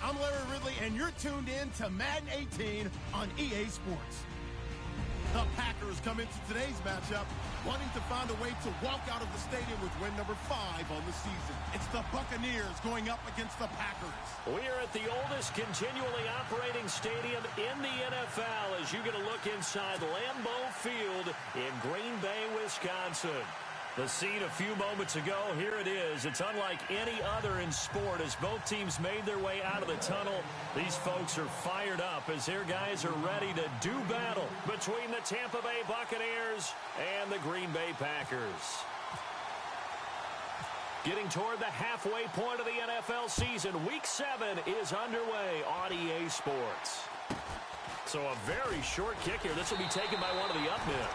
I'm Larry Ridley, and you're tuned in to Madden 18 on EA Sports. The Packers come into today's matchup wanting to find a way to walk out of the stadium with win number 5 on the season. It's the Buccaneers going up against the Packers. We are at the oldest continually operating stadium in the NFL as you get a look inside Lambeau Field in Green Bay, Wisconsin. The scene a few moments ago, here it is. It's unlike any other in sport as both teams made their way out of the tunnel. These folks are fired up as their guys are ready to do battle between the Tampa Bay Buccaneers and the Green Bay Packers. Getting toward the halfway point of the NFL season, Week 7 is underway on EA Sports. So a very short kick here. This will be taken by one of the up men.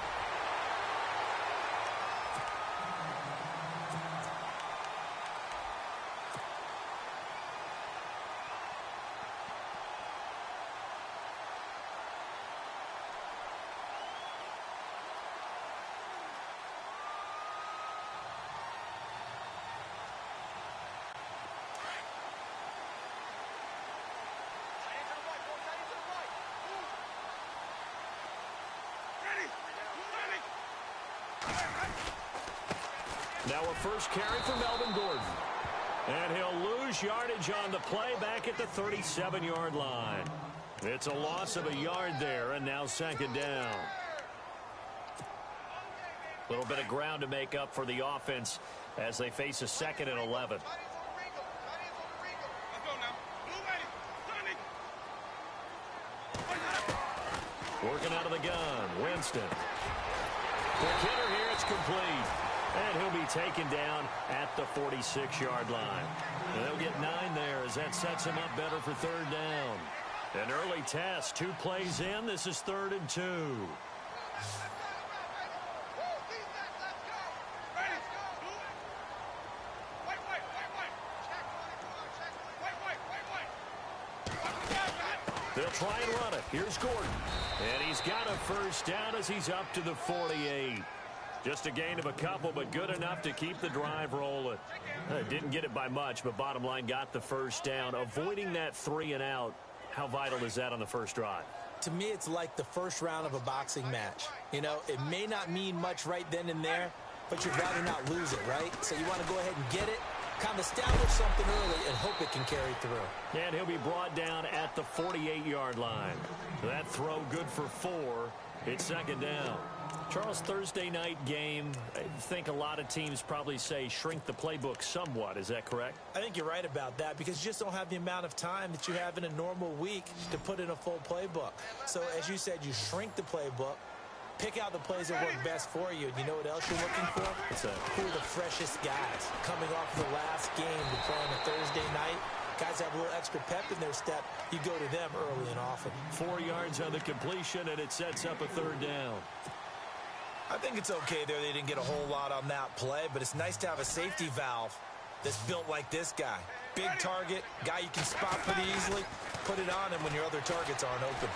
Now a first carry for Melvin Gordon. And he'll lose yardage on the play back at the 37-yard line. It's a loss of a yard there, and now second down. A little bit of ground to make up for the offense as they face a 2nd and 11. Working out of the gun, Winston. Quick hitter here, it's complete. And he'll be taken down at the 46-yard line. And they'll get 9 there as that sets him up better for third down. An early test, 2 plays in. This is 3rd and 2. They'll try and run it. Here's Gordon. And he's got a first down as he's up to the 48. Just a gain of a couple, but good enough to keep the drive rolling. Didn't get it by much, but bottom line got the first down. Avoiding that 3 and out, how vital is that on the first drive? To me, it's like the first round of a boxing match. You know, it may not mean much right then and there, but you'd rather not lose it, right? So you want to go ahead and get it, kind of establish something early, and hope it can carry through. And he'll be brought down at the 48-yard line. That throw good for 4. It's second down. Charles, Thursday night game, I think a lot of teams probably say shrink the playbook somewhat. Is that correct? I think you're right about that because you just don't have the amount of time that you have in a normal week to put in a full playbook. So, as you said, you shrink the playbook, pick out the plays that work best for you. And you know what else you're looking for? Who are the freshest guys coming off the last game to play on a Thursday night? Guys have a little extra pep in their step. You go to them early and often. 4 yards on the completion, and it sets up a third down. I think it's okay there. They didn't get a whole lot on that play, but it's nice to have a safety valve that's built like this guy. Big target, guy you can spot pretty easily. Put it on him when your other targets aren't open.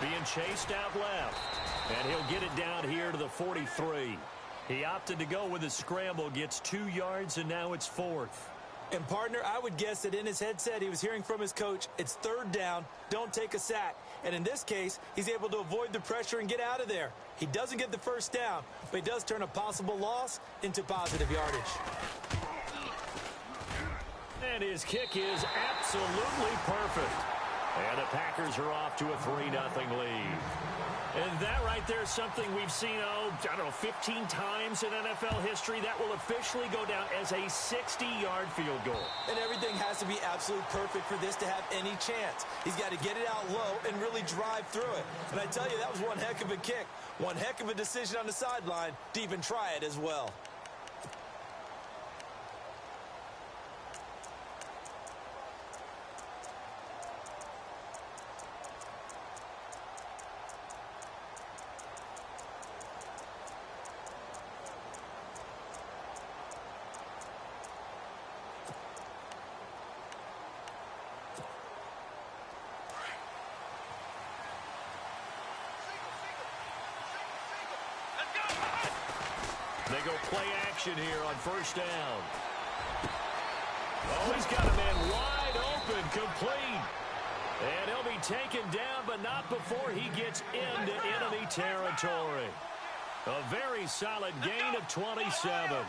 Being chased out left, and he'll get it down here to the 43. He opted to go with his scramble, gets 2 yards, and now it's 4th. And, partner, I would guess that in his headset he was hearing from his coach, it's third down, don't take a sack. And in this case, he's able to avoid the pressure and get out of there. He doesn't get the first down, but he does turn a possible loss into positive yardage. And his kick is absolutely perfect. And the Packers are off to a 3-0 lead. And that right there is something we've seen, I don't know, 15 times in NFL history. That will officially go down as a 60-yard field goal. And everything has to be absolutely perfect for this to have any chance. He's got to get it out low and really drive through it. And I tell you, that was one heck of a kick. One heck of a decision on the sideline to even try it as well. They go play action here on first down. Oh, he's got a man wide open, complete. And he'll be taken down, but not before he gets into enemy territory. A very solid gain of 27.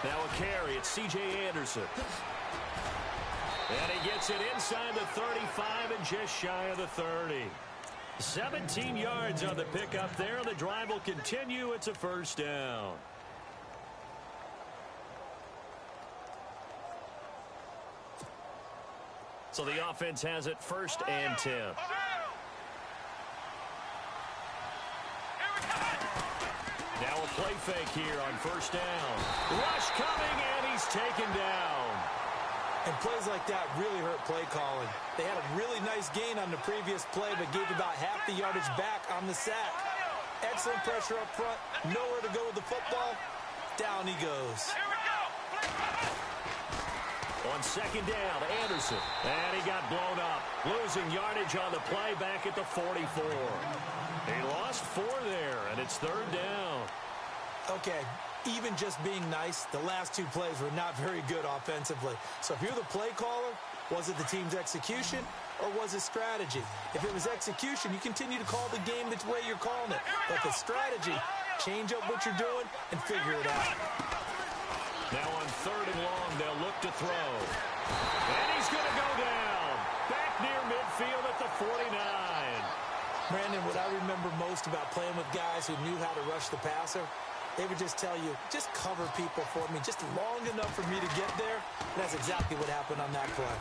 Now a carry. It's C.J. Anderson. And he gets it inside the 35 and just shy of the 30. 17 yards on the pickup there. The drive will continue. It's a first down. So the offense has it 1st and 10. Now a play fake here on 1st down. Rush coming, and he's taken down. And plays like that really hurt play calling. They had a really nice gain on the previous play, but gave about half the yardage back on the sack. Excellent pressure up front. Nowhere to go with the football. Down he goes. On 2nd down, Anderson. And he got blown up. Losing yardage on the play back at the 44. He lost 4 there, and it's 3rd down. Okay, even just being nice, the last 2 plays were not very good offensively. So if you're the play caller, was it the team's execution or was it strategy? If it was execution, you continue to call the game the way you're calling it. But the strategy, change up what you're doing and figure it out. Now on 3rd and long, they'll look to throw. And he's going to go down. Back near midfield at the 49. Brandon, what I remember most about playing with guys who knew how to rush the passer, they would just tell you, just cover people for me, just long enough for me to get there. And that's exactly what happened on that play.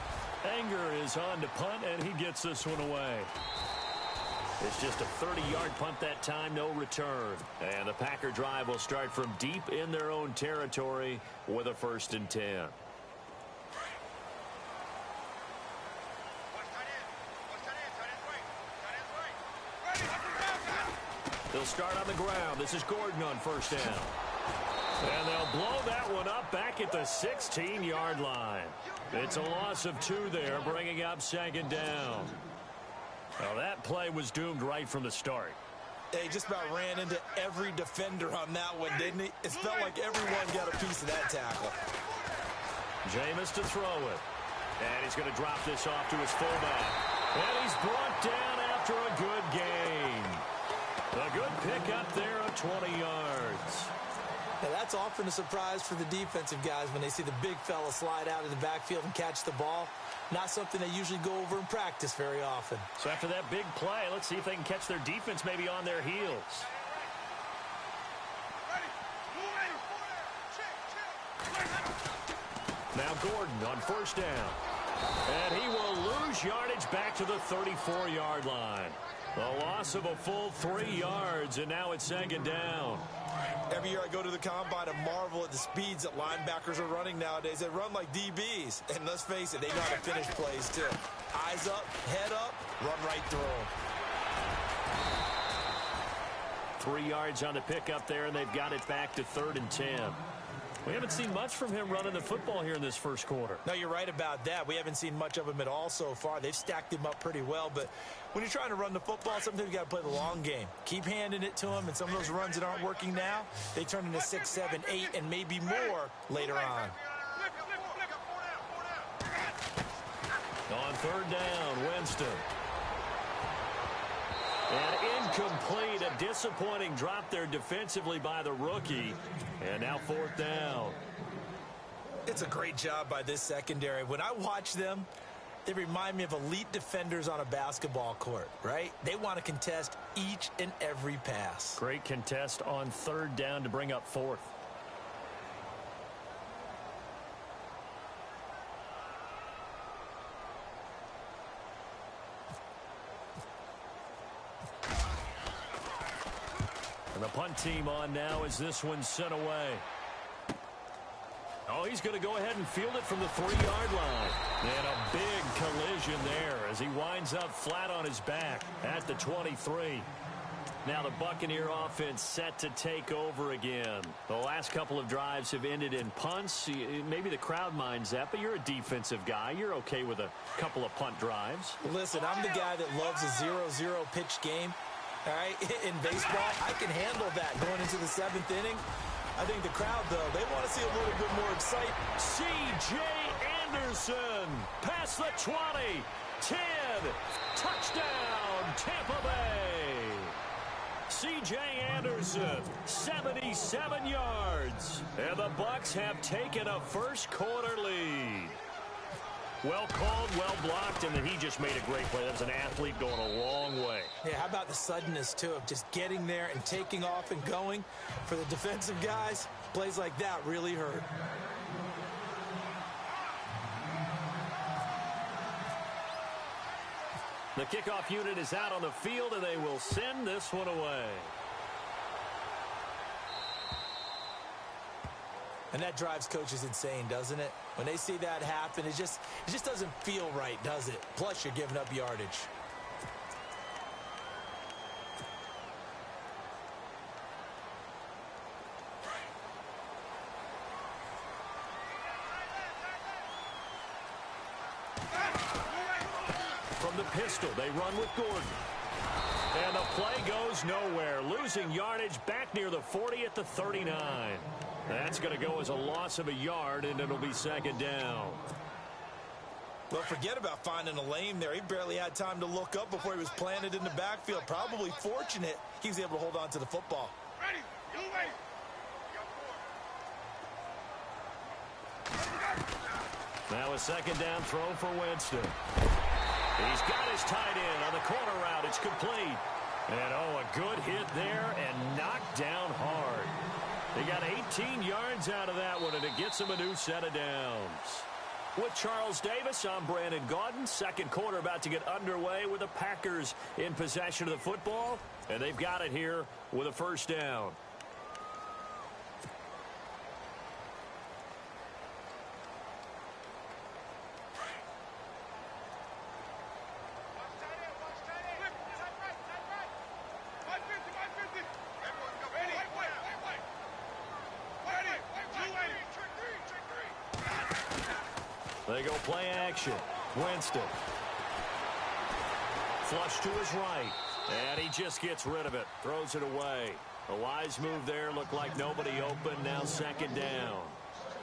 Anger is on to punt, and he gets this one away. It's just a 30-yard punt that time, no return. And the Packer drive will start from deep in their own territory with a 1st and 10. They'll start on the ground. This is Gordon on 1st down. And they'll blow that one up back at the 16-yard line. It's a loss of 2 there, bringing up 2nd down. Well, that play was doomed right from the start. He just about ran into every defender on that one, didn't he? It felt like everyone got a piece of that tackle. Jameis to throw it. And he's going to drop this off to his fullback. And he's brought down after a good gain. A good pickup there of 20 yards. Now, that's often a surprise for the defensive guys when they see the big fella slide out of the backfield and catch the ball. Not something they usually go over in practice very often. So after that big play, let's see if they can catch their defense maybe on their heels. Now Gordon on 1st down. And he will lose yardage back to the 34-yard line. A loss of a full 3 yards, and now it's 2nd down. Every year I go to the combine and marvel at the speeds that linebackers are running nowadays. They run like DBs. And let's face it, they know how to finish plays too. Eyes up, head up, run right through them. 3 yards on the pickup there, and they've got it back to 3rd and 10. We haven't seen much from him running the football here in this 1st quarter. No, you're right about that. We haven't seen much of him at all so far. They've stacked him up pretty well, but when you're trying to run the football, sometimes you got to play the long game. Keep handing it to him, and some of those runs that aren't working now, they turn into 6, 7, 8, and maybe more later on. On 3rd down, Winston. And incomplete, a disappointing drop there defensively by the rookie. And now 4th down. It's a great job by this secondary. When I watch them, they remind me of elite defenders on a basketball court, right? They want to contest each and every pass. Great contest on 3rd down to bring up 4th. And the punt team on now as this one's sent away. Oh, he's going to go ahead and field it from the 3-yard line. And a big collision there as he winds up flat on his back at the 23. Now the Buccaneer offense set to take over again. The last couple of drives have ended in punts. Maybe the crowd minds that, but you're a defensive guy. You're okay with a couple of punt drives. Listen, I'm the guy that loves a 0-0 pitch game. All right, in baseball, I can handle that going into the 7th inning. I think the crowd, though, they want to see a little bit more excitement. C.J. Anderson past the 20, 10, touchdown, Tampa Bay. C.J. Anderson, 77 yards, and the Bucs have taken a first-quarter lead. Well called, well blocked, and he just made a great play. That was an athlete going a long way. Yeah, how about the suddenness, too, of just getting there and taking off and going? For the defensive guys, plays like that really hurt. The kickoff unit is out on the field, and they will send this one away. And that drives coaches insane, doesn't it? When they see that happen, it just doesn't feel right, does it? Plus, you're giving up yardage. From the pistol, they run with Gordon. And the play goes nowhere, losing yardage back near the 40 at the 39. That's going to go as a loss of a yard, and it'll be second down. Well, forget about finding a lane there. He barely had time to look up before he was planted in the backfield. Probably fortunate he was able to hold on to the football. Ready, you ready. Now a second down throw for Winston. He's got his tight end on the corner route. It's complete. And, oh, a good hit there and knocked down hard. They got 18 yards out of that one, and it gets them a new set of downs. With Charles Davis, I'm Brandon Gaudin. Second quarter about to get underway with the Packers in possession of the football, and they've got it here with a first down. They go play action. Winston. Flush to his right. And he just gets rid of it. Throws it away. A wise move there. Looked like nobody open. Now second down.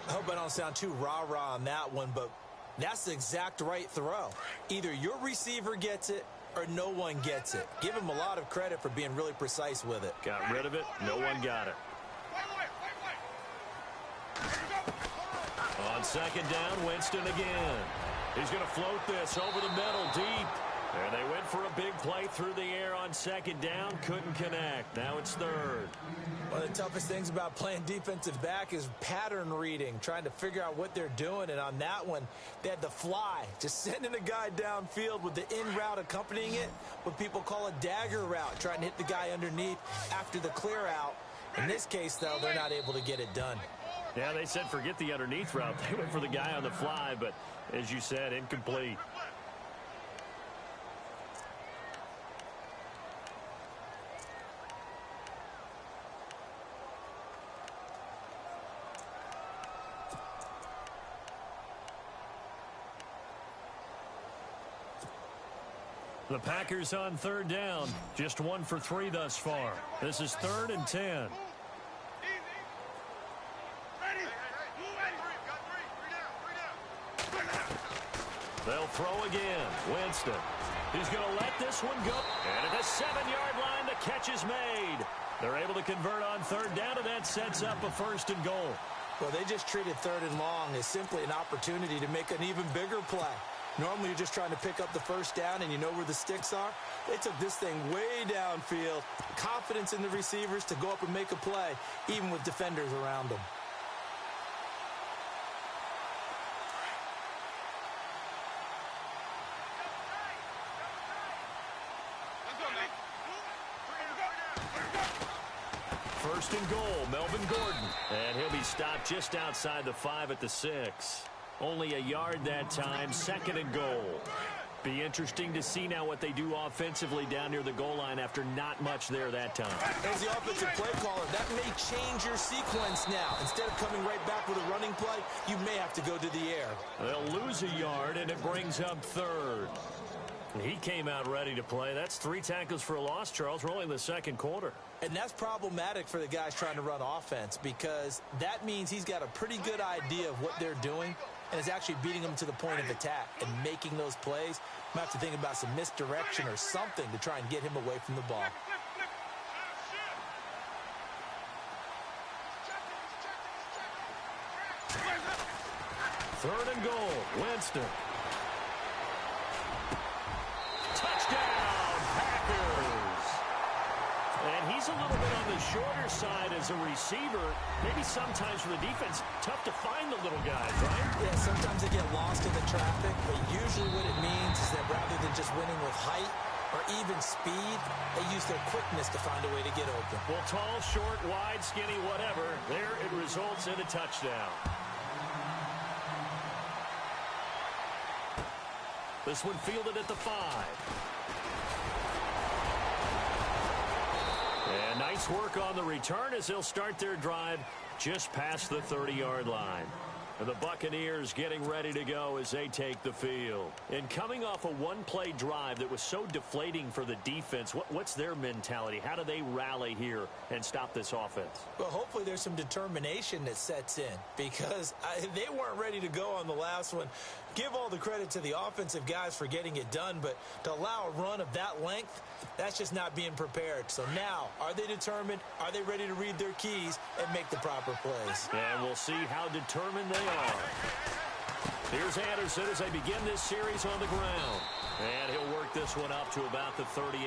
I hope I don't sound too rah-rah on that one, but that's the exact right throw. Either your receiver gets it or no one gets it. Give him a lot of credit for being really precise with it. Got rid of it. No one got it. On second down, Winston again. He's going to float this over the middle deep. And they went for a big play through the air on second down. Couldn't connect. Now it's third. One of the toughest things about playing defensive back is pattern reading, trying to figure out what they're doing. And on that one, they had the fly, just sending a guy downfield with the in route accompanying it, what people call a dagger route, trying to hit the guy underneath after the clear out. In this case, though, they're not able to get it done. Yeah, they said forget the underneath route. They went for the guy on the fly, but as you said, incomplete. The Packers on third down. Just 1 for 3 thus far. This is 3rd and 10. They'll throw again. Winston. He's going to let this one go. And at the 7-yard line, the catch is made. They're able to convert on third down, and that sets up a 1st and goal. Well, they just treated 3rd and long as simply an opportunity to make an even bigger play. Normally, you're just trying to pick up the first down, and you know where the sticks are. They took this thing way downfield. Confidence in the receivers to go up and make a play, even with defenders around them. First and goal, Melvin Gordon. And he'll be stopped just outside the 5 at the 6. Only a yard that time, 2nd and goal. Be interesting to see now what they do offensively down near the goal line after not much there that time. As the offensive play caller, that may change your sequence now. Instead of coming right back with a running play, you may have to go to the air. They'll lose a yard, and it brings up 3rd. He came out ready to play. That's 3 tackles for a loss, Charles. We're only in the second quarter. And that's problematic for the guys trying to run offense because that means he's got a pretty good idea of what they're doing and is actually beating them to the point of attack and making those plays. Might have to think about some misdirection or something to try and get him away from the ball. Third and goal, Winston. Touchdown, Packers. And he's a little bit on the shorter side as a receiver. Maybe sometimes for the defense, tough to find the little guys, right? Yeah, sometimes they get lost in the traffic, but usually what it means is that rather than just winning with height or even speed, they use their quickness to find a way to get open. Well, tall, short, wide, skinny, whatever, there it results in a touchdown. This one fielded at the 5. And nice work on the return as they'll start their drive just past the 30-yard line. And the Buccaneers getting ready to go as they take the field. And coming off a one-play drive that was so deflating for the defense, what's their mentality? How do they rally here and stop this offense? Well, hopefully there's some determination that sets in because they weren't ready to go on the last one. Give all the credit to the offensive guys for getting it done, but to allow a run of that length, that's just not being prepared. So now, are they determined? Are they ready to read their keys and make the proper plays? And we'll see how determined they are. Here's Anderson as they begin this series on the ground. And he'll work this one up to about the 38.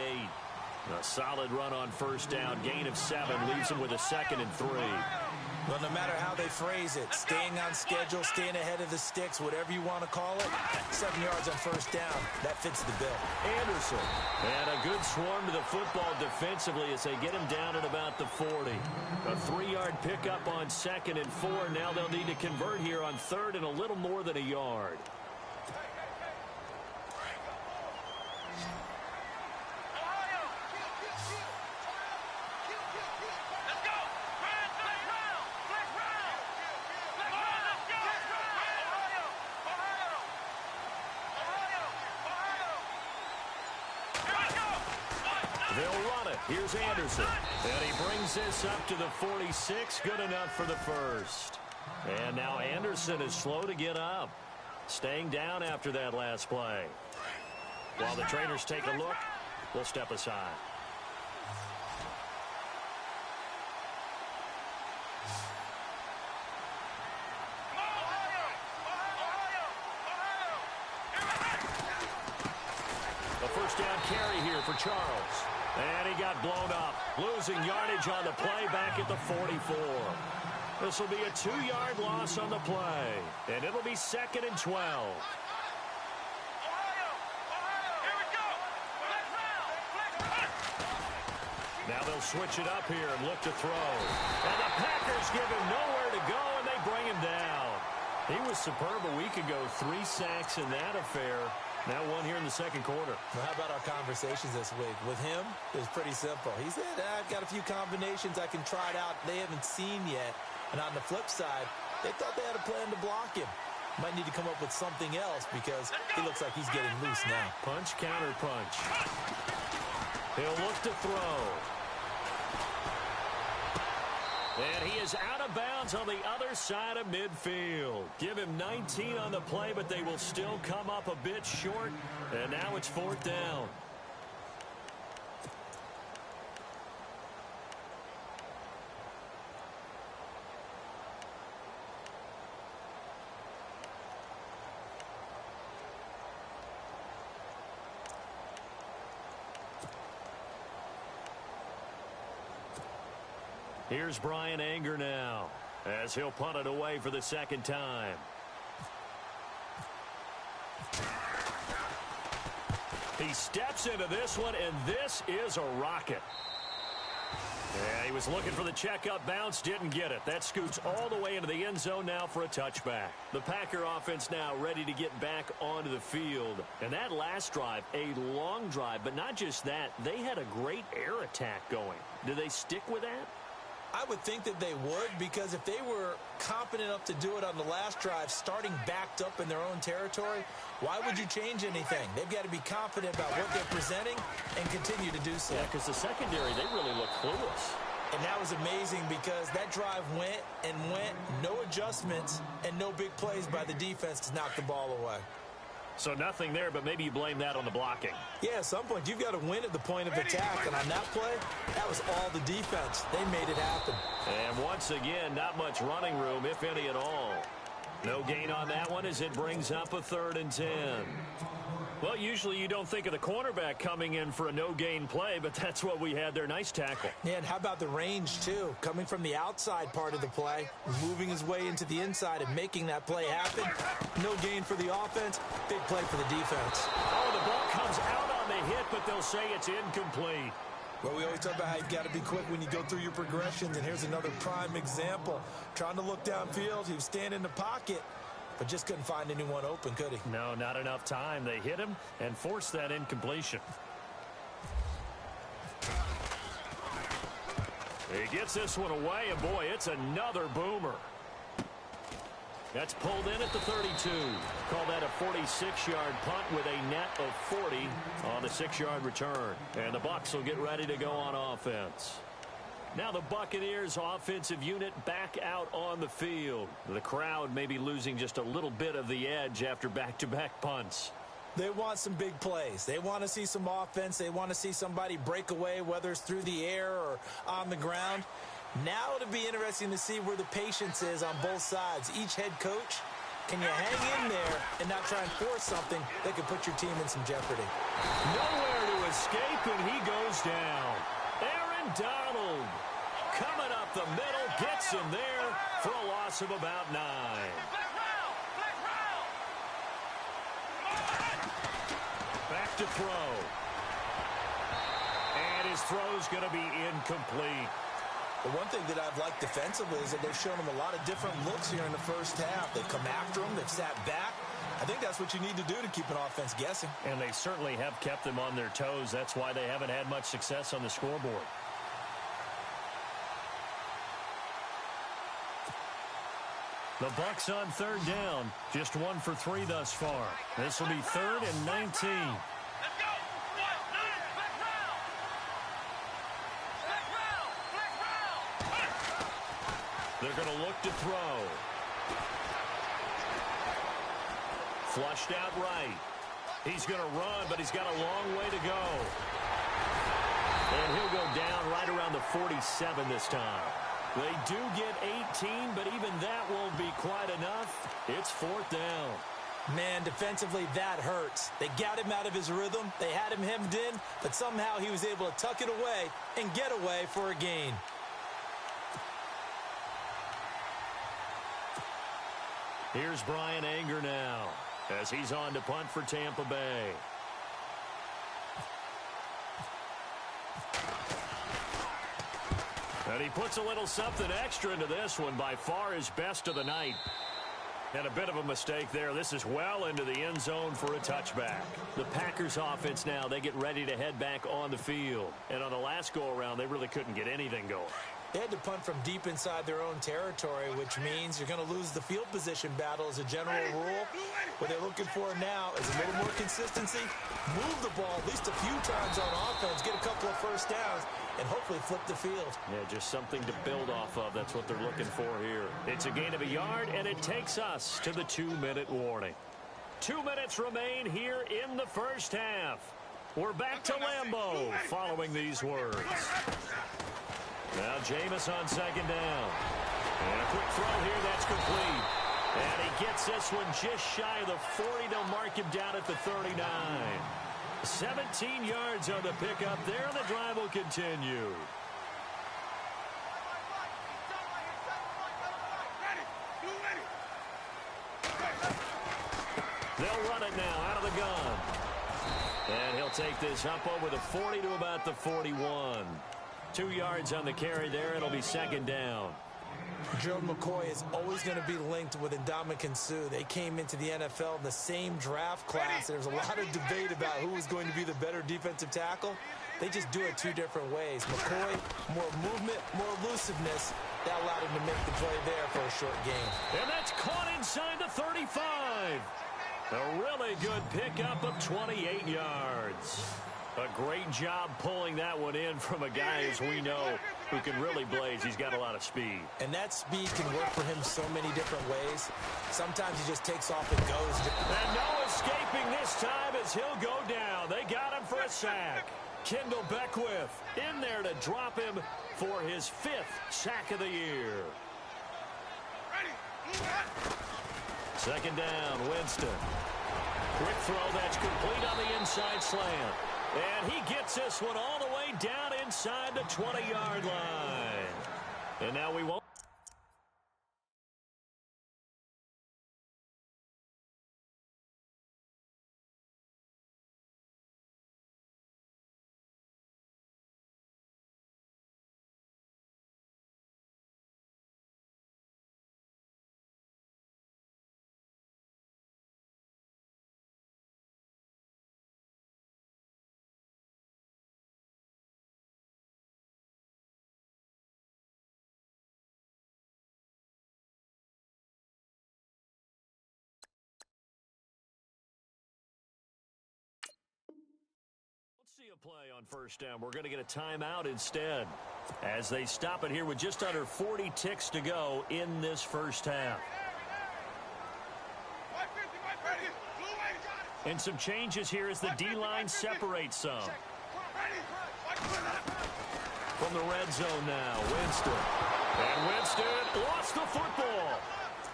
A solid run on first down. Gain of 7 leaves him with a 2nd and 3. Well, no matter how they phrase it, staying on schedule, staying ahead of the sticks, whatever you want to call it, 7 yards on first down, that fits the bill. Anderson, and a good swarm to the football defensively as they get him down at about the 40. A 3-yard pickup on 2nd and 4. Now they'll need to convert here on 3rd and a little more than a yard. They'll run it. Here's Anderson. And he brings this up to the 46. Good enough for the first. And now Anderson is slow to get up. Staying down after that last play. While the trainers take a look, we'll step aside. A first down carry here for Charles. And he got blown up. Losing yardage on the play back at the 44. This will be a 2-yard loss on the play. And it'll be 2nd and 12. Now they'll switch it up here and look to throw. And the Packers give him nowhere to go, and they bring him down. He was superb a week ago. 3 sacks in that affair. Now 1 here in the second quarter. Well, how about our conversations this week? With him, it was pretty simple. He said, I've got a few combinations I can try it out they haven't seen yet. And on the flip side, they thought they had a plan to block him. Might need to come up with something else because he looks like he's getting loose now. Punch, counter punch. He'll look to throw. And he is out of bounds on the other side of midfield. Give him 19 on the play, but they will still come up a bit short. And now it's 4th down. Here's Brian Anger now as he'll punt it away for the 2nd time. He steps into this one, and this is a rocket. Yeah, he was looking for the checkup bounce, didn't get it. That scoots all the way into the end zone now for a touchback. The Packer offense now ready to get back onto the field. And that last drive, a long drive, but not just that. They had a great air attack going. Do they stick with that? I would think that they would, because if they were competent enough to do it on the last drive, starting backed up in their own territory, why would you change anything? They've got to be confident about what they're presenting and continue to do so. Yeah, because the secondary, they really look clueless. And that was amazing because that drive went and went, no adjustments, and no big plays by the defense to knock the ball away. So nothing there, but maybe you blame that on the blocking. Yeah, at some point, you've got to win at the point of attack. And on that play, that was all the defense. They made it happen. And once again, not much running room, if any at all. No gain on that one as it brings up a 3rd and 10. Well, usually you don't think of the cornerback coming in for a no-gain play, but that's what we had there. Nice tackle. Yeah, and how about the range, too? Coming from the outside part of the play, moving his way into the inside and making that play happen. No gain for the offense, big play for the defense. Oh, the ball comes out on the hit, but they'll say it's incomplete. Well, we always talk about how you've got to be quick when you go through your progressions, and here's another prime example. Trying to look downfield, he was standing in the pocket, but just couldn't find anyone open, could he? No, not enough time. They hit him and forced that incompletion. He gets this one away, and boy, it's another boomer. That's pulled in at the 32. Call that a 46-yard punt with a net of 40 on the 6-yard return. And the Bucs will get ready to go on offense. Now the Buccaneers offensive unit back out on the field. The crowd may be losing just a little bit of the edge after back-to-back punts. They want some big plays. They want to see some offense. They want to see somebody break away, whether it's through the air or on the ground. Now it'll be interesting to see where the patience is on both sides. Each head coach, can you hang in there and not try and force something that could put your team in some jeopardy? Nowhere to escape, and he goes down. Aaron Donald coming up the middle, gets him there for a loss of about 9. Back to throw. And his throw's going to be incomplete. The one thing that I've liked defensively is that they've shown him a lot of different looks here in the first half. They've come after him. They've sat back. I think that's what you need to do to keep an offense guessing. And they certainly have kept them on their toes. That's why they haven't had much success on the scoreboard. The Bucs on 3rd down. Just 1 for 3 thus far. This will be 3rd and 19. They're going to look to throw. Flushed out right. He's going to run, but he's got a long way to go. And he'll go down right around the 47 this time. They do get 18, but even that won't be quite enough. It's 4th down. Man, defensively, that hurts. They got him out of his rhythm. They had him hemmed in, but somehow he was able to tuck it away and get away for a gain. Here's Brian Anger now as he's on to punt for Tampa Bay. And he puts a little something extra into this one, by far his best of the night. And a bit of a mistake there. This is well into the end zone for a touchback. The Packers offense now, they get ready to head back on the field. And on the last go-around, they really couldn't get anything going. They had to punt from deep inside their own territory, which means you're going to lose the field position battle as a general rule. What they're looking for now is a little more consistency, move the ball at least a few times on offense, get a couple of first downs, and hopefully flip the field. Yeah, just something to build off of. That's what they're looking for here. It's a gain of a yard, and it takes us to the 2-minute warning. 2 minutes remain here in the first half. We're back to Lambeau following these words. Now Jameis on 2nd down. And a quick throw here, that's complete. And he gets this one just shy of the 40. They'll mark him down at the 39. 17 yards on the pickup there, and the drive will continue. They'll run it now out of the gun. And he'll take this up over the 40 to about the 41. 2 yards on the carry there. It'll be 2nd down. Gerald McCoy is always going to be linked with Ndamukong Suh. They came into the NFL in the same draft class. There's a lot of debate about who was going to be the better defensive tackle. They just do it two different ways. McCoy, more movement, more elusiveness. That allowed him to make the play there for a short gain. And that's caught inside the 35. A really good pickup of 28 yards. A great job pulling that one in from a guy, as we know, who can really blaze. He's got a lot of speed. And that speed can work for him so many different ways. Sometimes he just takes off and goes. And no escaping this time as he'll go down. They got him for a sack. Kendall Beckwith in there to drop him for his 5th sack of the year. Second down, Winston. Quick throw that's complete on the inside slant. And he gets this one all the way down inside the 20-yard line. And now we won't. See a play on first down. We're going to get a timeout instead as they stop it here with just under 40 ticks to go in this first half. And some changes here as the D-line separates some. From the red zone now, Winston. And Winston lost the football.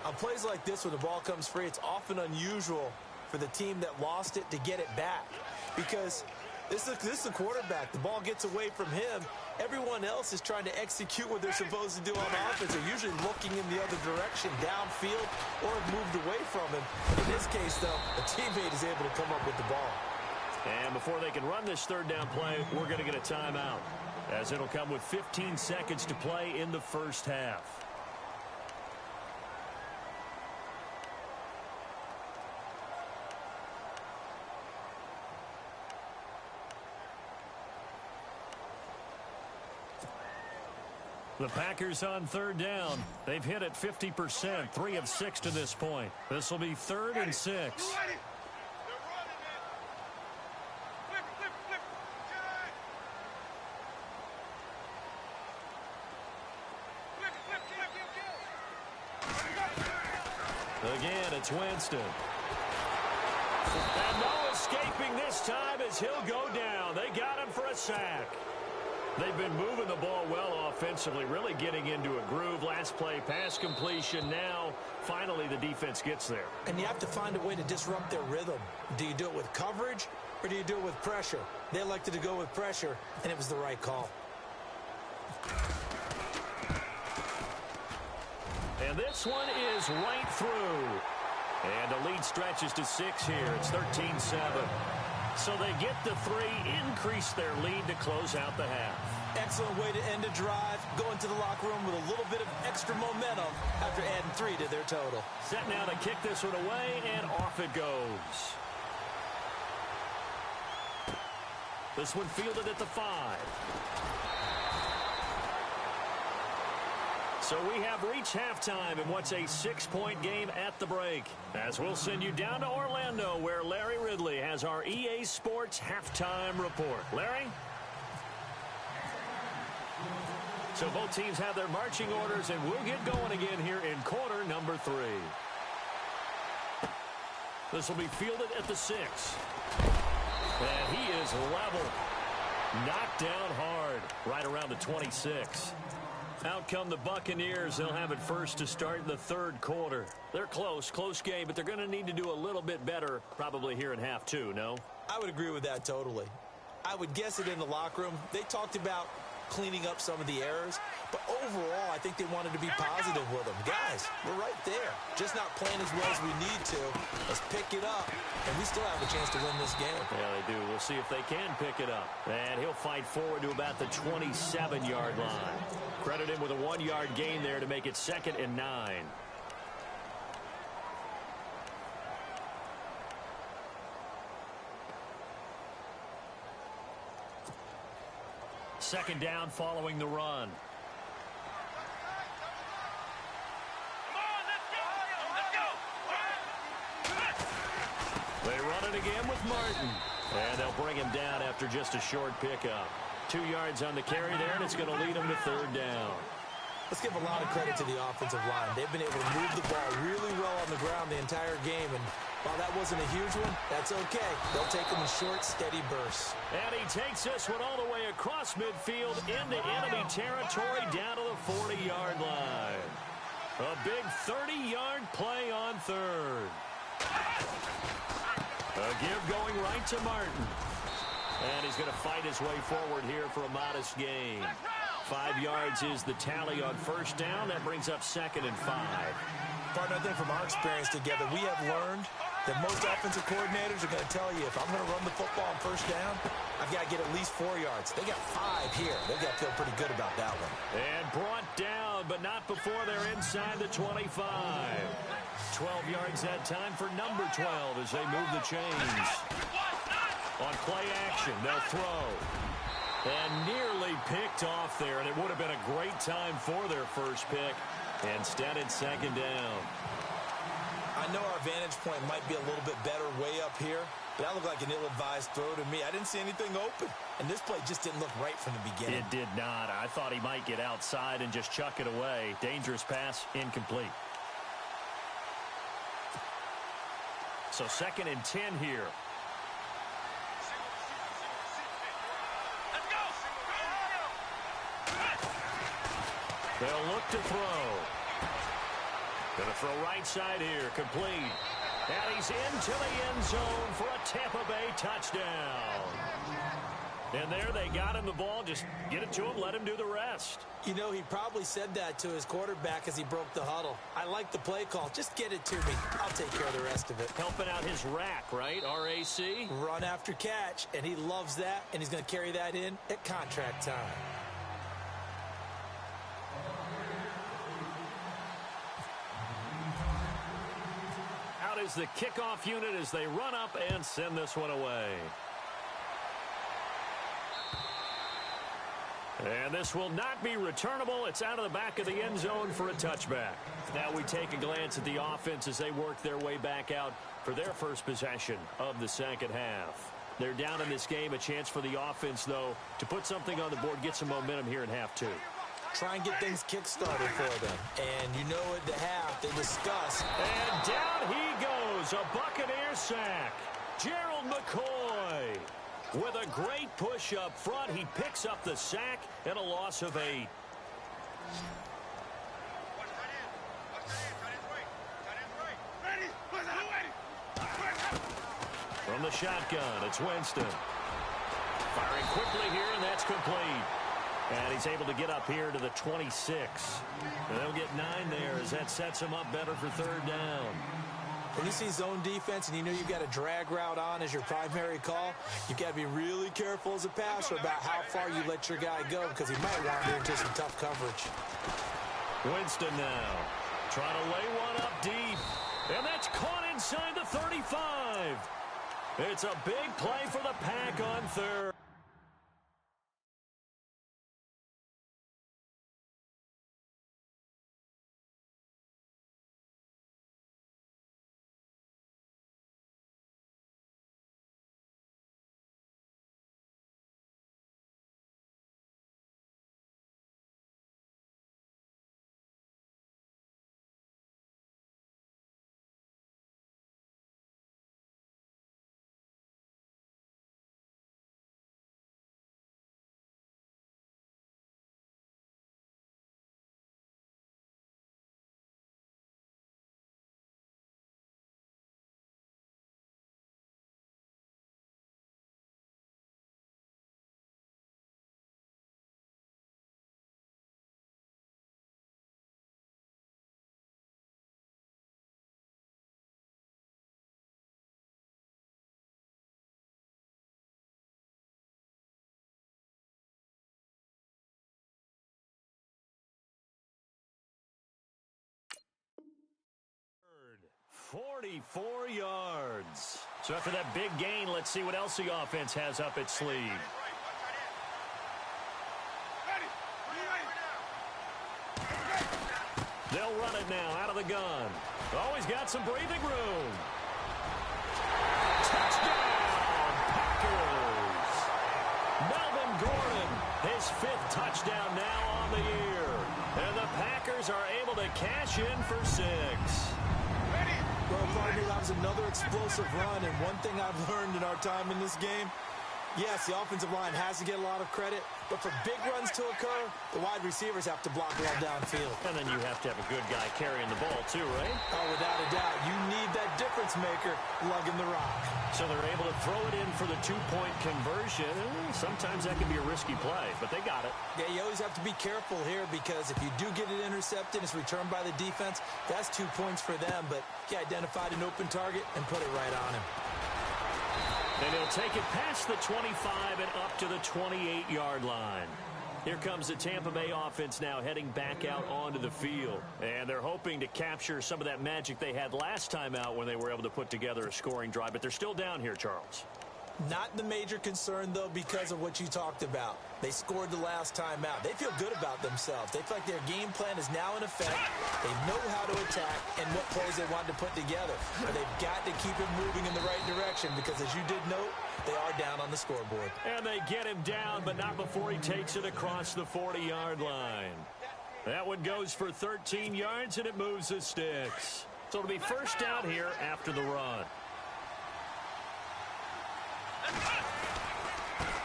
On plays like this when the ball comes free, it's often unusual for the team that lost it to get it back. Because this is a quarterback. The ball gets away from him. Everyone else is trying to execute what they're supposed to do on offense. They're usually looking in the other direction, downfield, or have moved away from him. In this case, though, a teammate is able to come up with the ball. And before they can run this third down play, we're going to get a timeout, as it'll come with 15 seconds to play in the first half. The Packers on third down. They've hit it 50%, 3 of 6 to this point. This will be 3rd and 6. Again, it's Winston. And no escaping this time as he'll go down. They got him for a sack. They've been moving the ball well offensively, really getting into a groove. Last play, pass completion. Now, finally, the defense gets there. And you have to find a way to disrupt their rhythm. Do you do it with coverage, or do you do it with pressure? They elected to go with pressure, and it was the right call. And this one is right through. And the lead stretches to 6 here. It's 13-7. So they get the 3, increase their lead to close out the half. Excellent way to end a drive. Go into the locker room with a little bit of extra momentum after adding 3 to their total. Set now to kick this one away, and off it goes. This one fielded at the 5. So we have reached halftime in what's a 6-point game at the break. As we'll send you down to Orlando, where Larry Ridley has our EA Sports halftime report. Larry? So both teams have their marching orders, and we'll get going again here in quarter number 3. This will be fielded at the 6. And he is level. Knocked down hard, right around the 26. Out come the Buccaneers. They'll have it first to start the third quarter. They're close game, but they're going to need to do a little bit better probably here in half 2, no? I would agree with that totally. I would guess it in the locker room. They talked about cleaning up some of the errors, but overall, I think they wanted to be positive with them. Guys, we're right there. Just not playing as well as we need to. Let's pick it up, and we still have a chance to win this game. Yeah, they do. We'll see if they can pick it up. And he'll fight forward to about the 27-yard line. Credit him with a 1-yard gain there to make it 2nd and 9. Second down following the run. They run it again with Martin. And they'll bring him down after just a short pickup. 2 yards on the carry there, and it's going to lead them to third down. Let's give a lot of credit to the offensive line. They've been able to move the ball really well on the ground the entire game. And while that wasn't a huge one, that's okay. They'll take them in short, steady bursts. And he takes this one all the way across midfield into enemy territory down to the 40-yard line. A big 30-yard play on third. A give going right to Martin. And he's going to fight his way forward here for a modest gain. 5 yards is the tally on first down. That brings up 2nd and 5. Partner, I think from our experience together, we have learned that most offensive coordinators are going to tell you, if I'm going to run the football on first down, I've got to get at least 4 yards. They got 5 here. They've got to feel pretty good about that one. And brought down, but not before they're inside the 25. 12 yards that time for number 12 as they move the chains. On play action, they'll throw. And nearly picked off there, and it would have been a great time for their first pick. Instead, it's second down. I know our vantage point might be a little bit better way up here, but that looked like an ill-advised throw to me. I didn't see anything open, and this play just didn't look right from the beginning. It did not. I thought he might get outside and just chuck it away. Dangerous pass, incomplete. So 2nd and 10 here. They'll look to throw. Going to throw right side here, complete. And he's into the end zone for a Tampa Bay touchdown. And there they got him the ball. Just get it to him, let him do the rest. You know, he probably said that to his quarterback as he broke the huddle. I like the play call. Just get it to me. I'll take care of the rest of it. Helping out his rack, right? RAC? Run after catch, and he loves that, and he's going to carry that in at contract time. Out is the kickoff unit as they run up and send this one away. And this will not be returnable. It's out of the back of the end zone for a touchback. Now we take a glance at the offense as they work their way back out for their first possession of the second half. They're down in this game. A chance for the offense, though, to put something on the board, get some momentum here in half 2. Try and get things kick-started for them. And you know at the half, they discuss. And down he goes. A Buccaneer sack. Gerald McCoy. With a great push up front, he picks up the sack and a loss of 8. From the shotgun, it's Winston. Firing quickly here, and that's complete. And he's able to get up here to the 26. And they'll get 9 there as that sets him up better for third down. When you see zone defense and you know you've got a drag route on as your primary call, you've got to be really careful as a passer about how far you let your guy go because he might wander into some tough coverage. Winston now trying to lay one up deep. And that's caught inside the 35. It's a big play for the Pack on third. Third, 44 yards. So after that big gain, let's see what else the offense has up its sleeve. They'll run it now out of the gun. Oh, he's got some breathing room. Touchdown, Packers. Melvin Gordon, his 5th touchdown now on the year. And the Packers are able to cash in for 6. Well, partner, that was another explosive run, and one thing I've learned in our time in this game, yes, the offensive line has to get a lot of credit, but for big runs to occur, the wide receivers have to block well downfield. And then you have to have a good guy carrying the ball too, right? Oh, without a doubt. You need that difference maker lugging the rock. So they're able to throw it in for the 2-point conversion. Sometimes that can be a risky play, but they got it. Yeah, you always have to be careful here because if you do get it intercepted, it's returned by the defense, that's 2 points for them, but he identified an open target and put it right on him. And he'll take it past the 25 and up to the 28-yard line. Here comes the Tampa Bay offense now heading back out onto the field. And they're hoping to capture some of that magic they had last time out when they were able to put together a scoring drive. But they're still down here, Charles. Not the major concern, though, because of what you talked about. They scored the last time out. They feel good about themselves. They feel like their game plan is now in effect. They know how to attack and what plays they want to put together. But they've got to keep it moving in the right direction because, as you did note, they are down on the scoreboard. And they get him down, but not before he takes it across the 40-yard line. That one goes for 13 yards, and it moves the sticks. So it'll be first down here after the run.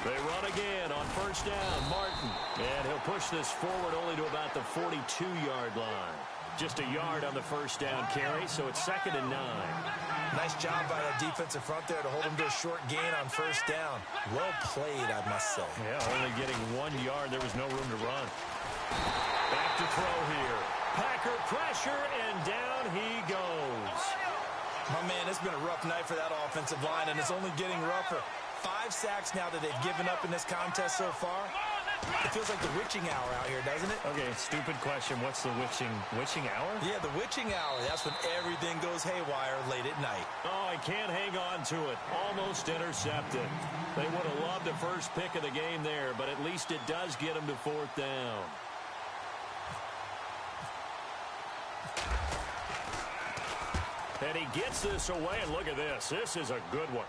They run again on first down. Martin. And he'll push this forward only to about the 42-yard line. Just a yard on the first down carry, so it's 2nd and 9. Nice job by that defensive front there to hold him to a short gain on first down. Well played, I must say. Yeah, only getting 1 yard. There was no room to run. Back to throw here. Packer pressure, and down he goes. My man, it's been a rough night for that offensive line, and it's only getting rougher. 5 sacks now that they've given up in this contest so far. It feels like the witching hour out here, doesn't it? Okay, stupid question. What's the witching hour? Yeah, the witching hour. That's when everything goes haywire late at night. Oh, I can't hang on to it. Almost intercepted. They would have loved the first pick of the game there, but at least it does get them to 4th down. And he gets this away, and look at this. This is a good one.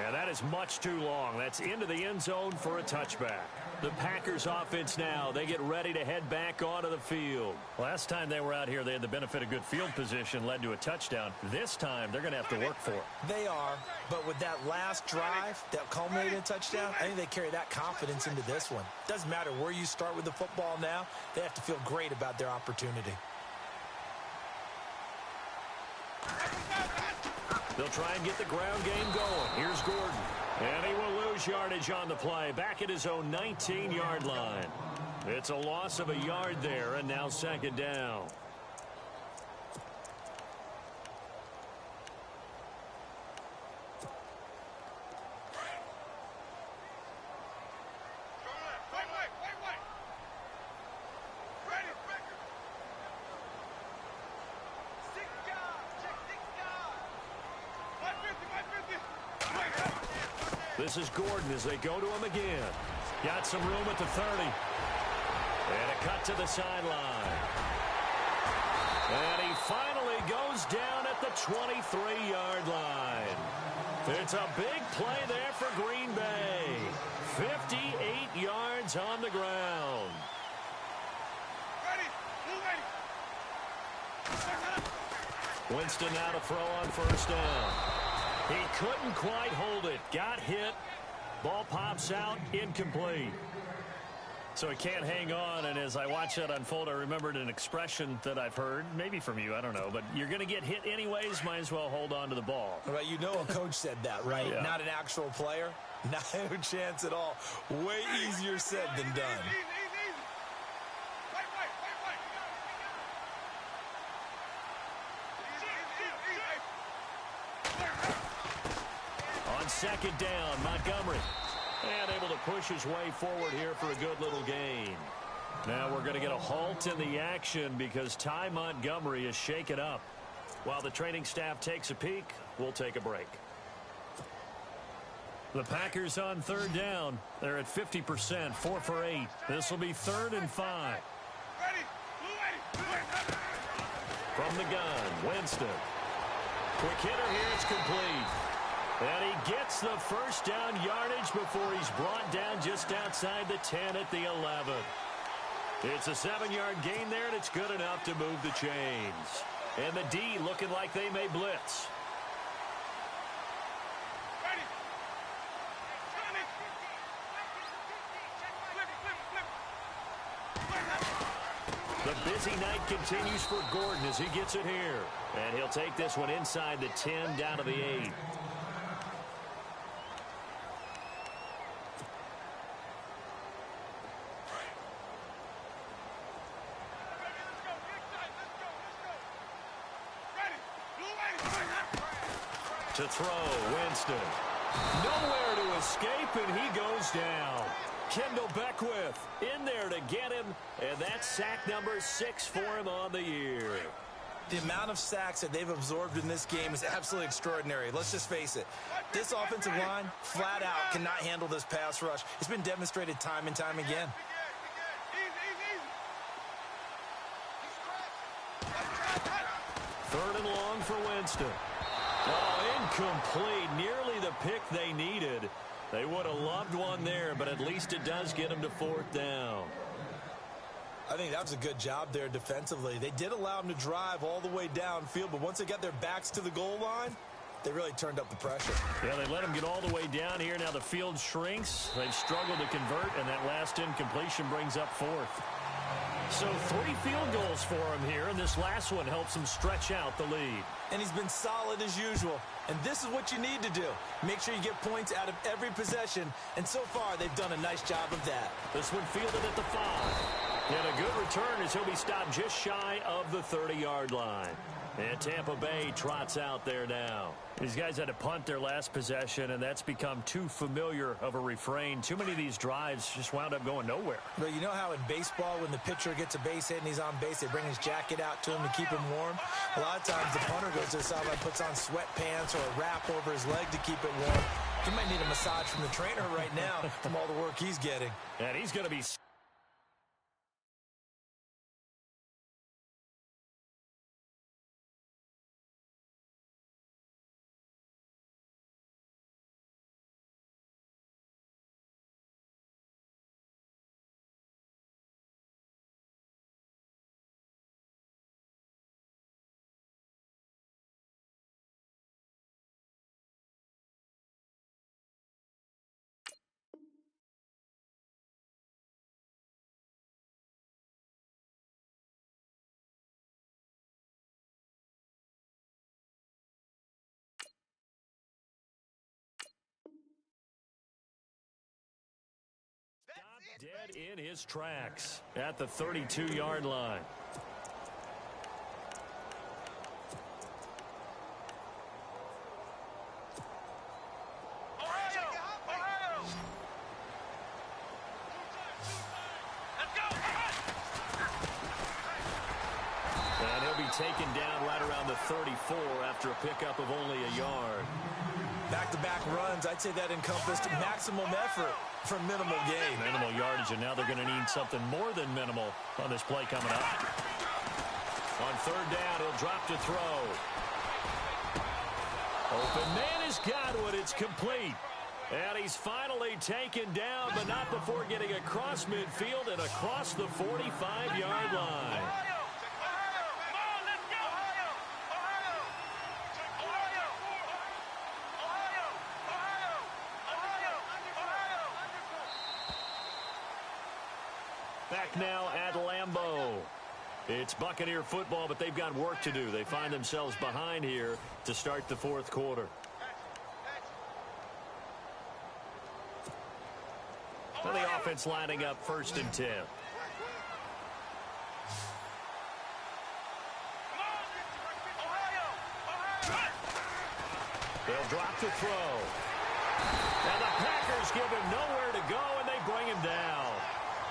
And that is much too long. That's into the end zone for a touchback. The Packers offense now, they get ready to head back onto the field. Last time they were out here, they had the benefit of good field position, led to a touchdown. This time, they're going to have to work for it. They are, but with that last drive that culminated in a touchdown, I think they carry that confidence into this one. Doesn't matter where you start with the football now, they have to feel great about their opportunity. They'll try and get the ground game going. Here's Gordon. And he will lose yardage on the play. Back at his own 19-yard line. It's a loss of a yard there, and now 2nd down. This is Gordon as they go to him again. Got some room at the 30. And a cut to the sideline. And he finally goes down at the 23-yard line. It's a big play there for Green Bay. 58 yards on the ground. Winston now to throw on first down. He couldn't quite hold it. Got hit. Ball pops out. Incomplete. So he can't hang on, and as I watch that unfold, I remembered an expression that I've heard, maybe from you, I don't know, but you're going to get hit anyways, might as well hold on to the ball. Right, you know a coach said that, right? Yeah. Not an actual player. Not a chance at all. Way easier said than done. On 2nd down, Montgomery. And able to push his way forward here for a good little gain. Now we're going to get a halt in the action because Ty Montgomery is shaken up. While the training staff takes a peek, we'll take a break. The Packers on 3rd down. They're at 50%, 4 for 8. This will be 3rd and 5. From the gun, Winston. Quick hitter here, it's complete. And he gets the first down yardage before he's brought down just outside the 10 at the 11. It's a 7-yard gain there, and it's good enough to move the chains. And the D looking like they may blitz. The busy night continues for Gordon as he gets it here. And he'll take this one inside the 10 down to the 8. To throw, Winston. Nowhere to escape, and he goes down. Kendall Beckwith in there to get him, and that's sack number 6 for him on the year. The amount of sacks that they've absorbed in this game is absolutely extraordinary. Let's just face it. This offensive line, flat out, cannot handle this pass rush. It's been demonstrated time and time again. Third and long for Winston. Oh, incomplete. Nearly the pick they needed. They would have loved one there, but at least it does get them to 4th down. I think that was a good job there defensively. They did allow them to drive all the way downfield, but once they got their backs to the goal line, they really turned up the pressure. Yeah, they let them get all the way down here. Now the field shrinks. They've struggled to convert, and that last incompletion brings up 4th. So 3 field goals for him here, and this last one helps him stretch out the lead. And he's been solid as usual. And this is what you need to do. Make sure you get points out of every possession. And so far, they've done a nice job of that. This one fielded at the 5. And a good return as he'll be stopped just shy of the 30-yard line. And Tampa Bay trots out there now. These guys had to punt their last possession, and that's become too familiar of a refrain. Too many of these drives just wound up going nowhere. But you know how in baseball, when the pitcher gets a base hit and he's on base, they bring his jacket out to him to keep him warm? A lot of times the punter goes to the sideline, puts on sweatpants or a wrap over his leg to keep it warm. He might need a massage from the trainer right now from all the work he's getting. And he's going to be... Dead in his tracks at the 32-yard line. Ohio! Ohio! Let's go! And he'll be taken down right around the 34 after a pickup of only a yard. Back-to-back runs, I'd say that encompassed maximum effort for minimal gain. Minimal yardage, and now they're going to need something more than minimal on this play coming up. On 3rd down, he'll drop to throw. Open man has got one. It's complete. And he's finally taken down, but not before getting across midfield and across the 45-yard line. Back now at Lambeau. It's Buccaneer football, but they've got work to do. They find themselves behind here to start the 4th quarter. And the offense lining up 1st and 10. They'll drop to throw. And the Packers give him nowhere to go, and they bring him down.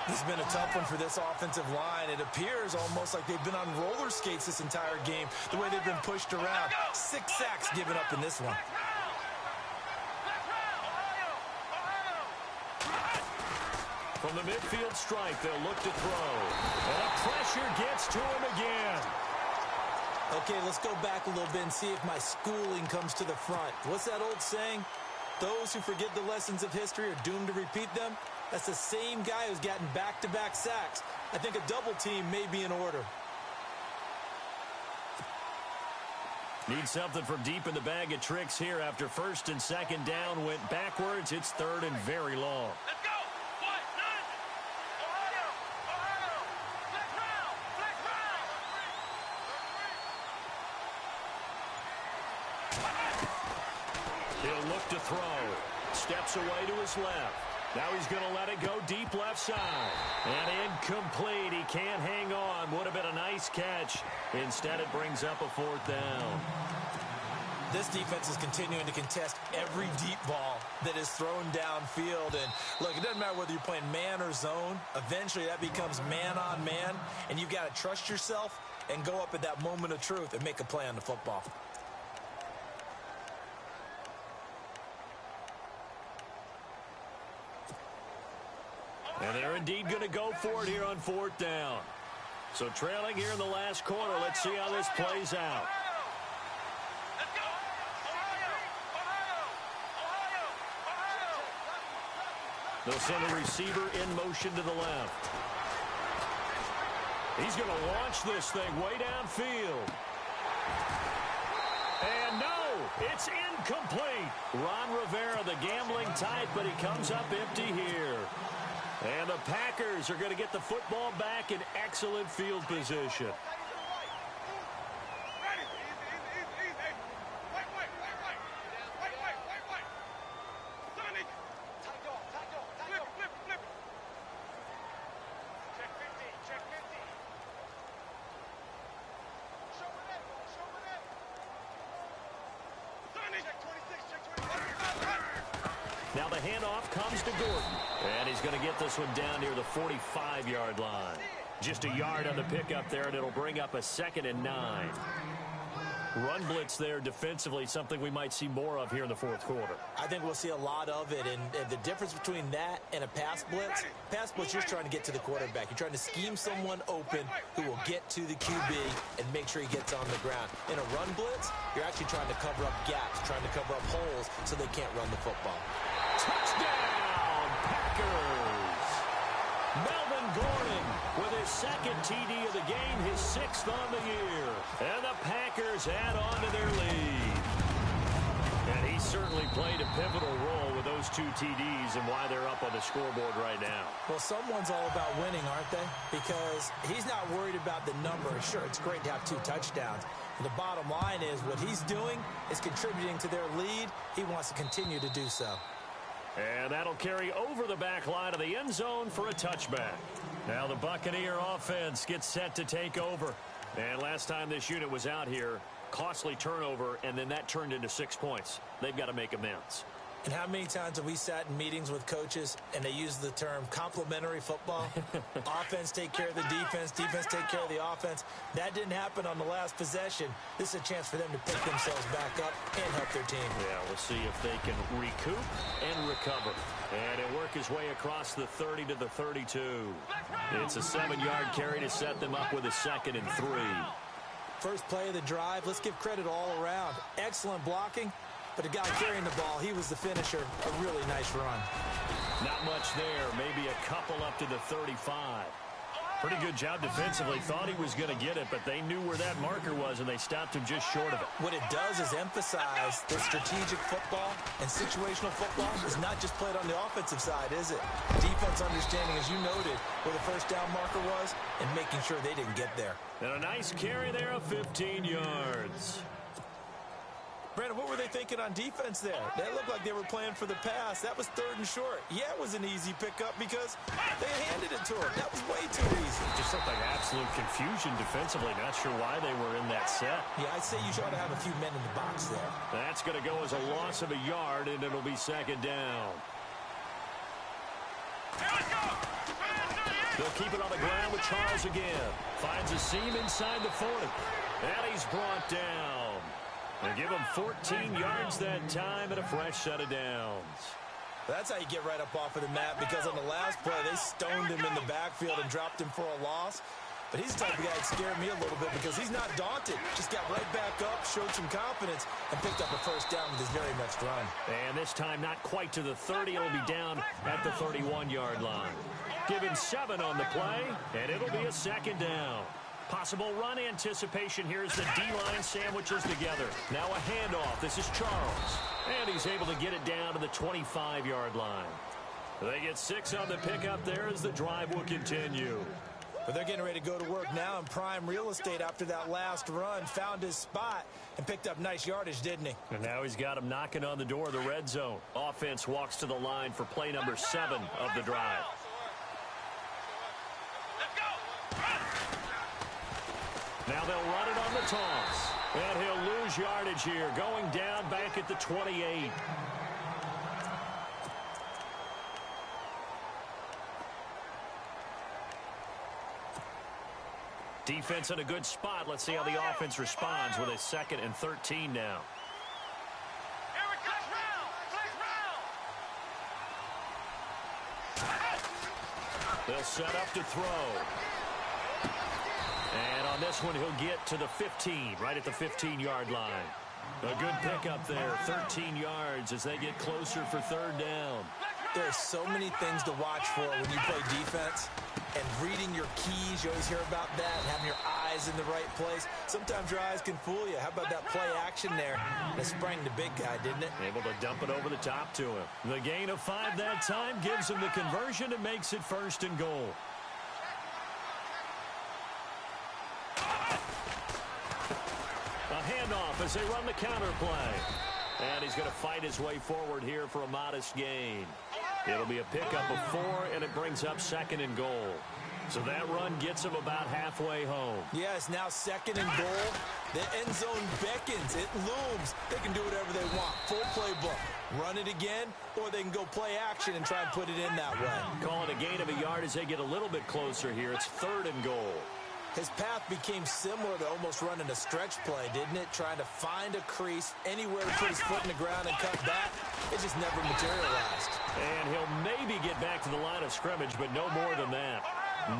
This has been a tough one for this offensive line. It appears almost like they've been on roller skates this entire game, the way they've been pushed around. 6 sacks given up in this one. From the midfield stripe, they'll look to throw. And the pressure gets to him again. Okay, let's go back a little bit and see if my schooling comes to the front. What's that old saying? Those who forget the lessons of history are doomed to repeat them. That's the same guy who's gotten back-to-back sacks. I think a double team may be in order. Need something from deep in the bag of tricks here after first and second down went backwards. It's third and very long. Let's go. What? None. Ohio. Ohio. Flex round. Flex round. He'll look to throw. Steps away to his left. Now he's going to let it go deep left side. And incomplete. He can't hang on. Would have been a nice catch. Instead, it brings up a fourth down. This defense is continuing to contest every deep ball that is thrown downfield. And look, it doesn't matter whether you're playing man or zone. Eventually, that becomes man on man. And you've got to trust yourself and go up at that moment of truth and make a play on the football. And they're indeed going to go for it here on fourth down. So trailing here in the last quarter. Let's see how this plays out. Let's go. Ohio. Ohio. Ohio. Ohio. They'll send a receiver in motion to the left. He's going to launch this thing way downfield. And no, it's incomplete. Ron Rivera, the gambling type, but he comes up empty here. And the Packers are going to get the football back in excellent field position. Ready. Easy. Wait. Sonny. Flip. Check 15. Show me that. Sonny. Check 26. Now the handoff comes to Gordon. And he's going to get this one down near the 45-yard line. Just a yard on the pickup there, and it'll bring up a 2nd and 9. Run blitz there defensively, something we might see more of here in the fourth quarter. I think we'll see a lot of it, and the difference between that and a pass blitz, you're just trying to get to the quarterback. You're trying to scheme someone open who will get to the QB and make sure he gets on the ground. In a run blitz, you're actually trying to cover up gaps, trying to cover up holes so they can't run the football. Touchdown, Packers! Melvin Gordon with his 2nd TD of the game, his 6th on the year. And the Packers add on to their lead. And he certainly played a pivotal role with those 2 TDs and why they're up on the scoreboard right now. Well, someone's all about winning, aren't they? Because he's not worried about the number. Sure, it's great to have 2 touchdowns. And the bottom line is what he's doing is contributing to their lead. He wants to continue to do so. And that'll carry over the back line of the end zone for a touchback. Now the Buccaneer offense gets set to take over. And last time this unit was out here, costly turnover, and then that turned into 6 points. They've got to make amends. And how many times have we sat in meetings with coaches and they use the term complementary football? Offense take care of the defense, defense take care of the offense. That didn't happen on the last possession. This is a chance for them to pick themselves back up and help their team. Yeah, we'll see if they can recoup and recover. And he'll work his way across the 30 to the 32. It's a 7-yard carry to set them up with a 2nd and 3. First play of the drive, let's give credit all around. Excellent blocking. But the guy carrying the ball, he was the finisher. A really nice run. Not much there. Maybe a couple up to the 35. Pretty good job defensively. Thought he was going to get it, but they knew where that marker was, and they stopped him just short of it. What it does is emphasize that strategic football and situational football is not just played on the offensive side, is it? Defense understanding, as you noted, where the first down marker was and making sure they didn't get there. And a nice carry there of 15 yards. Brandon, what were they thinking on defense there? That looked like they were playing for the pass. That was 3rd and short. Yeah, it was an easy pickup because they handed it to him. That was way too easy. Just looked like absolute confusion defensively. Not sure why they were in that set. Yeah, I'd say you ought to have a few men in the box there. That's going to go as a loss of a yard, and it'll be 2nd down. They'll keep it on the ground with Charles again. Finds a seam inside the 40. And he's brought down. They give him 14 yards that time and a fresh set of downs. That's how you get right up off of the mat, because on the last play, they stoned him in the backfield and dropped him for a loss. But he's the type of guy that scared me a little bit because he's not daunted. Just got right back up, showed some confidence, and picked up a first down with his very next run. And this time not quite to the 30. It'll be down at the 31-yard line. Give him 7 on the play, and it'll be a second down. Possible run anticipation here as the D-line sandwiches together. Now a handoff. This is Charles. And he's able to get it down to the 25-yard line. They get 6 on the pickup there as the drive will continue. But they're getting ready to go to work now in prime real estate after that last run. Found his spot and picked up nice yardage, didn't he? And now he's got him knocking on the door of the red zone. Offense walks to the line for play number 7 of the drive. Now they'll run it on the toss. And he'll lose yardage here, going down back at the 28. Defense in a good spot. Let's see how the offense responds with a 2nd and 13 now. They'll set up to throw. And on this one, he'll get to the 15, right at the 15-yard line. A good pickup there, 13 yards as they get closer for 3rd down. There are so many things to watch for when you play defense. And reading your keys, you always hear about that, and having your eyes in the right place. Sometimes your eyes can fool you. How about that play action there? That sprang the big guy, didn't it? Able to dump it over the top to him. The gain of 5 that time gives him the conversion and makes it 1st and goal. A handoff as they run the counter play. And he's going to fight his way forward here for a modest gain. It'll be a pickup of 4, and it brings up 2nd and goal. So that run gets him about halfway home. Yeah, it's now 2nd and goal. The end zone beckons. It looms. They can do whatever they want. Full playbook. Run it again, or they can go play action and try and put it in that way. Call it a gain of a yard as they get a little bit closer here. It's 3rd and goal. His path became similar to almost running a stretch play, didn't it? Trying to find a crease, anywhere to put his foot in the ground and cut back. It just never materialized. And he'll maybe get back to the line of scrimmage, but no more than that.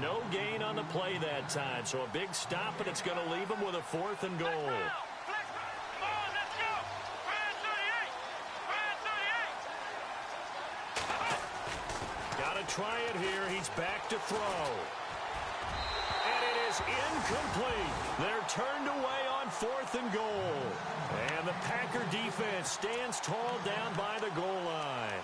No gain on the play that time, so a big stop, and it's going to leave him with a 4th and goal. Got to try it here. He's back to throw. Incomplete. They're turned away on 4th and goal. And the Packer defense stands tall down by the goal line.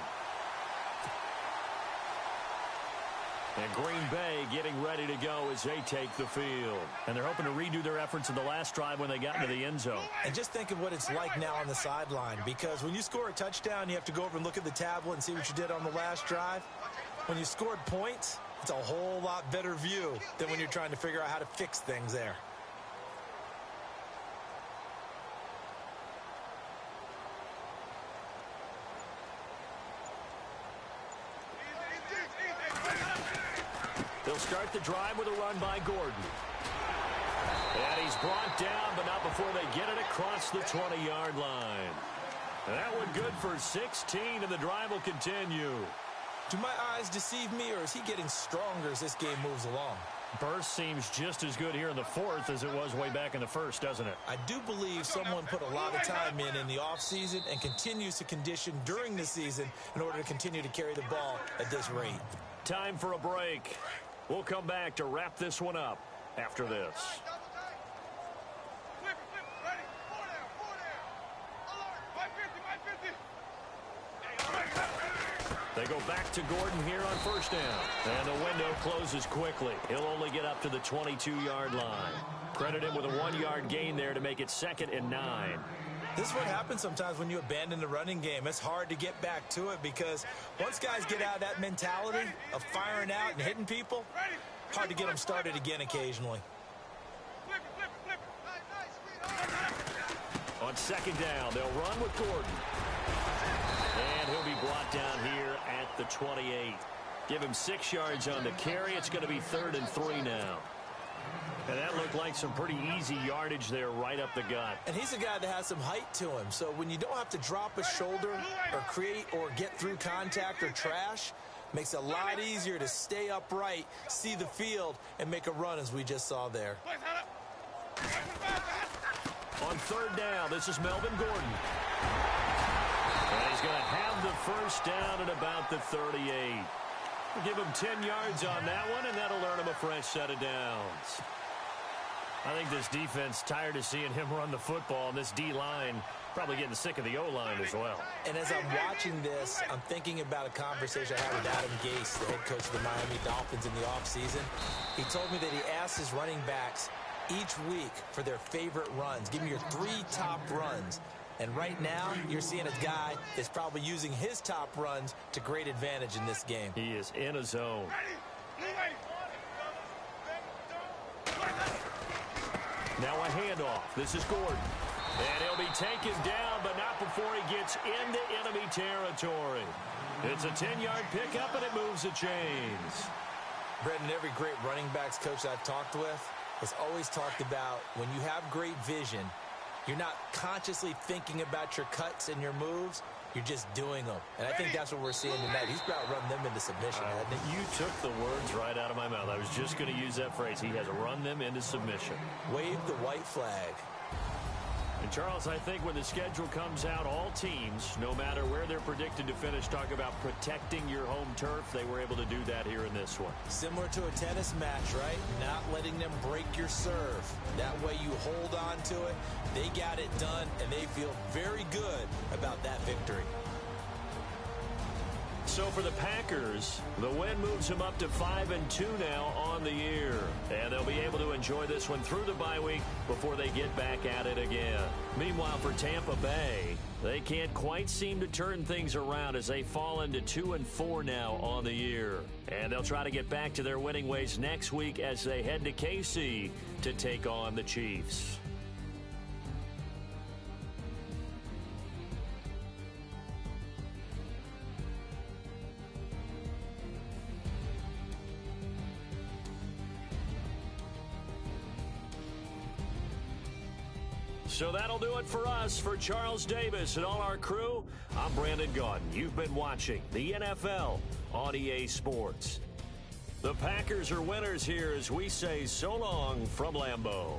And Green Bay getting ready to go as they take the field. And they're hoping to redo their efforts in the last drive when they got into the end zone. And just think of what it's like now on the sideline. Because when you score a touchdown, you have to go over and look at the tablet and see what you did on the last drive. When you scored points, it's a whole lot better view than when you're trying to figure out how to fix things there. They'll start the drive with a run by Gordon. And he's brought down, but not before they get it across the 20-yard line. That one good for 16, and the drive will continue. Do my eyes deceive me, or is he getting stronger as this game moves along? Burst seems just as good here in the 4th as it was way back in the 1st, doesn't it? I do believe someone put a lot of time in the offseason and continues to condition during the season in order to continue to carry the ball at this rate. Time for a break. We'll come back to wrap this one up after this. They go back to Gordon here on 1st down. And the window closes quickly. He'll only get up to the 22-yard line. Credit him with a 1-yard gain there to make it 2nd and 9. This is what happens sometimes when you abandon the running game. It's hard to get back to it because once guys get out of that mentality of firing out and hitting people, hard to get them started again occasionally. On 2nd down, they'll run with Gordon. And he'll be brought down here at the 28. Give him 6 yards on the carry. It's going to be 3rd and 3 now. And that looked like some pretty easy yardage there right up the gut. And he's a guy that has some height to him. So when you don't have to drop a shoulder or create or get through contact or trash, makes it a lot easier to stay upright, see the field, and make a run as we just saw there. On third down, this is Melvin Gordon. And he's going to have the first down at about the 38. We'll give him 10 yards on that one, and that'll earn him a fresh set of downs. I think this defense tired of seeing him run the football, and this D-line probably getting sick of the O-line as well. And as I'm watching this, I'm thinking about a conversation I had with Adam Gase, the head coach of the Miami Dolphins in the offseason. He told me that he asked his running backs each week for their favorite runs. Give me your 3 top runs. And right now, you're seeing a guy that's probably using his top runs to great advantage in this game. He is in a zone. Now a handoff. This is Gordon. And he'll be taken down, but not before he gets into enemy territory. It's a 10-yard pickup, and it moves the chains. Brendan, every great running backs coach I've talked with has always talked about when you have great vision, you're not consciously thinking about your cuts and your moves. You're just doing them. And I think that's what we're seeing tonight. He's about to run them into submission. You took the words right out of my mouth. I was just going to use that phrase. He has run them into submission. Wave the white flag. And, Charles, I think when the schedule comes out, all teams, no matter where they're predicted to finish, talk about protecting your home turf. They were able to do that here in this one. Similar to a tennis match, right? Not letting them break your serve. That way you hold on to it. They got it done, and they feel very good about that victory. So for the Packers, the win moves them up to 5-2 now on the year. And they'll be able to enjoy this one through the bye week before they get back at it again. Meanwhile, for Tampa Bay, they can't quite seem to turn things around as they fall into 2-4 now on the year. And they'll try to get back to their winning ways next week as they head to KC to take on the Chiefs. So that'll do it for us. For Charles Davis and all our crew, I'm Brandon Gaudin. You've been watching the NFL on EA Sports. The Packers are winners here as we say so long from Lambeau.